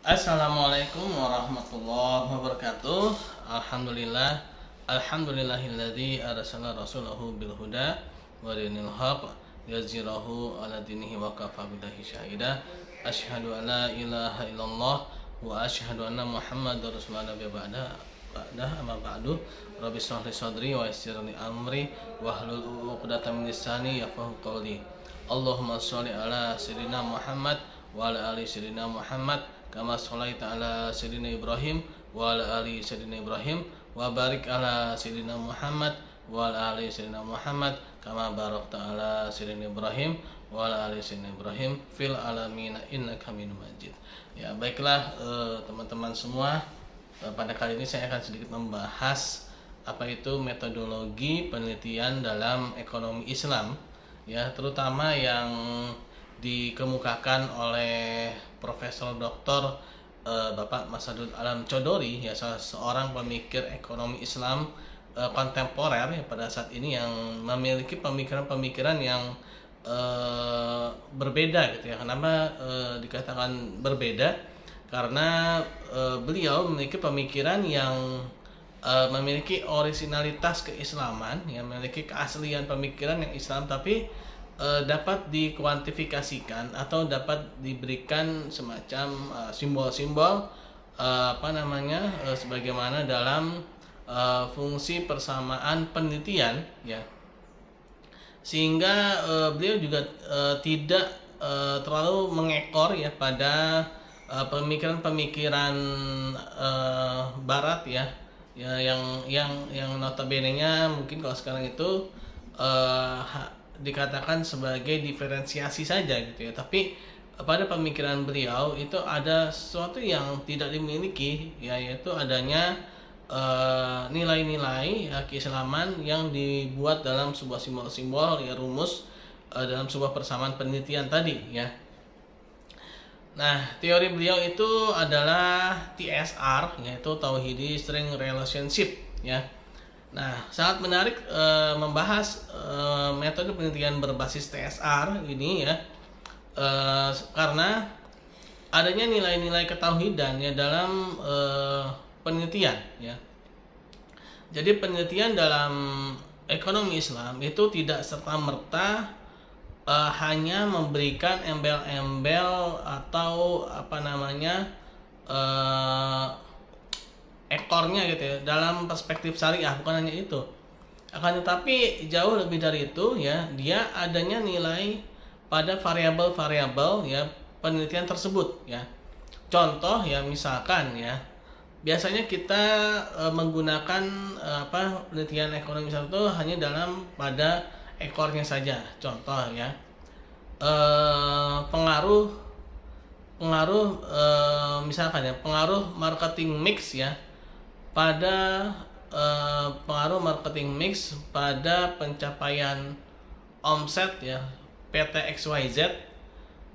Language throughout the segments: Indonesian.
Assalamualaikum warahmatullahi wabarakatuh. Alhamdulillahilladzi arsala rasulahu bil huda wa dinil haq yazirahu ala dinihi wa kafa billahi syahida. Asyhadu an la ilaha illallah wa asyhadu anna Muhammadar rasulullah amma ba'du. Rabbi shrah li sadri wa yassir li amri wahlul 'uqdatam min lisani yafqahu qawli. Allahumma shalli ala sayyidina Muhammad wa ala ali sayyidina Muhammad kama sholaita ala sayyidina Ibrahim wa ala ali sayyidina Ibrahim wa barik ala sayyidina Muhammad wa ala ali sayyidina Muhammad kama barakta ala sayyidina Ibrahim wa ala ali sayyidina Ibrahim fil alamin innaka Hamidum Majid. Ya, baiklah teman-teman semua, pada kali ini saya akan sedikit membahas apa itu metodologi penelitian dalam ekonomi Islam, ya, terutama yang dikemukakan oleh Profesor Dr. Bapak Masadud Alam Chowdhury, ya, salah seorang pemikir ekonomi Islam kontemporer ya, pada saat ini yang memiliki pemikiran-pemikiran yang berbeda gitu ya. Kenapa dikatakan berbeda? Karena beliau memiliki pemikiran yang memiliki orisinalitas keislaman, yang memiliki keaslian pemikiran yang Islam, tapi dapat dikuantifikasikan atau dapat diberikan semacam simbol-simbol sebagaimana dalam fungsi persamaan penelitian, ya, sehingga beliau juga tidak terlalu mengekor ya pada pemikiran-pemikiran Barat, ya, yang notabene-nya mungkin kalau sekarang itu dikatakan sebagai diferensiasi saja gitu ya, tapi pada pemikiran beliau itu ada sesuatu yang tidak dimiliki, ya, yaitu adanya nilai-nilai keislaman yang dibuat dalam sebuah simbol-simbol, ya, rumus dalam sebuah persamaan penelitian tadi, ya. Nah, teori beliau itu adalah TSR, yaitu Tauhidi String Relationship, ya. Nah, sangat menarik membahas metode penelitian berbasis TSR ini, ya, karena adanya nilai-nilai ketauhidan ya dalam penelitian, ya. Jadi penelitian dalam ekonomi Islam itu tidak serta-merta hanya memberikan embel-embel atau ekornya gitu ya dalam perspektif syariah, bukan hanya itu. Akan tetapi jauh lebih dari itu, ya, dia adanya nilai pada variabel-variabel ya penelitian tersebut, ya. Contoh, ya, misalkan, ya, biasanya kita menggunakan penelitian ekonomi itu hanya dalam pada ekornya saja. Contoh, ya, pengaruh misalkan, ya, pengaruh marketing mix, ya, pada pengaruh marketing mix pada pencapaian omset, ya, PT XYZ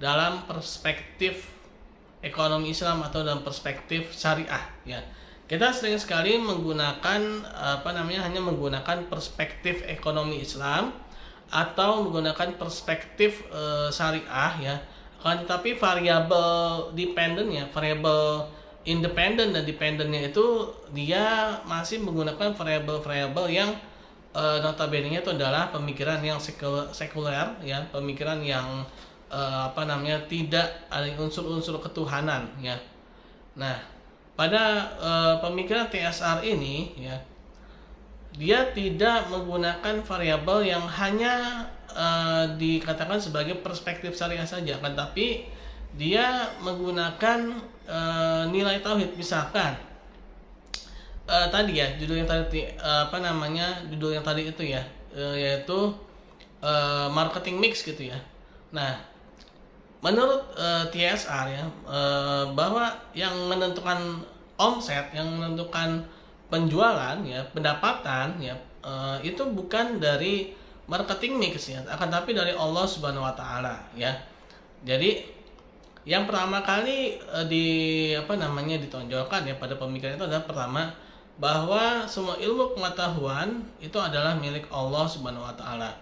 dalam perspektif ekonomi Islam atau dalam perspektif syariah, ya. Kita sering sekali menggunakan hanya menggunakan perspektif ekonomi Islam atau menggunakan perspektif syariah, ya. Tetapi variabel dependennya, variabel independen dan dependennya itu dia masih menggunakan variabel-variabel yang notabene-nya itu adalah pemikiran yang sekuler, ya, pemikiran yang tidak ada unsur-unsur ketuhanan, ya. Nah, pada pemikiran TSR ini, ya, dia tidak menggunakan variabel yang hanya dikatakan sebagai perspektif syariah saja, kan, tapi dia menggunakan nilai tauhid. Misalkan tadi, ya, judul yang tadi itu, ya, yaitu marketing mix gitu, ya. Nah, menurut TSR, ya, bahwa yang menentukan omset, yang menentukan penjualan, ya, pendapatan, ya, itu bukan dari marketing mix, ya, akan tapi dari Allah Subhanahu wa taala, ya. Jadi yang pertama kali ditonjolkan ya pada pemikiran itu adalah pertama bahwa semua ilmu pengetahuan itu adalah milik Allah Subhanahu wa taala.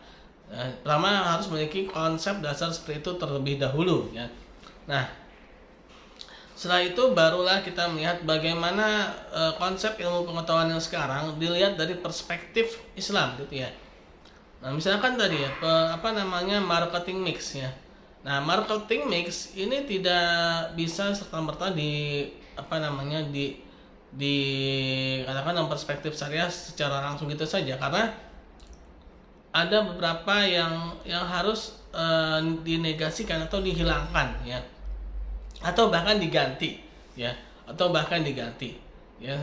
Pertama harus memiliki konsep dasar seperti itu terlebih dahulu, ya. Nah, Setelah itu barulah kita melihat bagaimana konsep ilmu pengetahuan yang sekarang dilihat dari perspektif Islam gitu ya. Nah, misalkan tadi ya marketing mix ya. Nah, marketing mix ini tidak bisa serta-merta dikatakan dalam perspektif syariah secara langsung gitu saja, karena ada beberapa yang harus dinegasikan atau dihilangkan ya, atau bahkan diganti ya,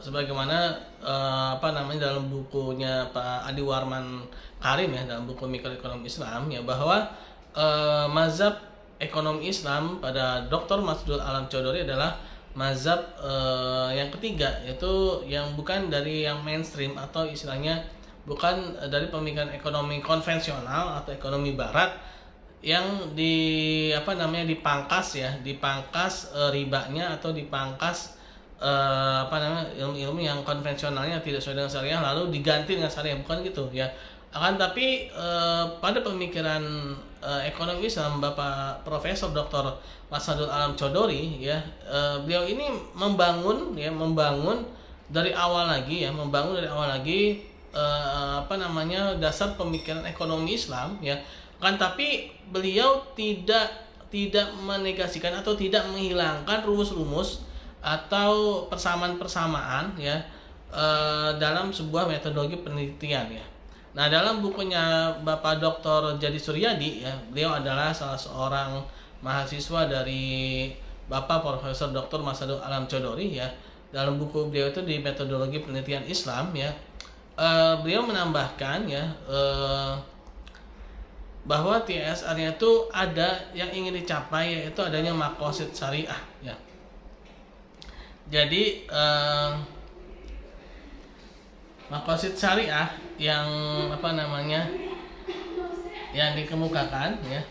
sebagaimana dalam bukunya Pak Adi Warman Karim ya, dalam buku Mikroekonomi Islam ya, bahwa mazhab ekonomi Islam pada Dr. Masudul Alam Chowdhury adalah mazhab yang ketiga, yaitu yang bukan dari yang mainstream atau istilahnya bukan dari pemikiran ekonomi konvensional atau ekonomi barat yang dipangkas ribanya atau dipangkas ilmu-ilmu yang konvensionalnya tidak sesuai dengan syariah lalu diganti dengan syariah, bukan gitu ya. Akan tapi pada pemikiran ekonomi Islam Bapak Profesor Dr. Masudul Alam Chowdhury ya, beliau ini membangun dari awal lagi dasar pemikiran ekonomi Islam ya, kan, tapi beliau tidak menegasikan atau tidak menghilangkan rumus-rumus atau persamaan-persamaan ya dalam sebuah metodologi penelitian ya. Nah, dalam bukunya Bapak Dr. Jadi Suryadi ya, beliau adalah salah seorang mahasiswa dari Bapak Profesor Dr. Masudul Alam Chowdhury ya. Dalam buku beliau itu di metodologi penelitian Islam ya, beliau menambahkan ya bahwa TSR-nya itu ada yang ingin dicapai, yaitu adanya maqasid syariah ya. Jadi maqasid syariah yang yang dikemukakan ya,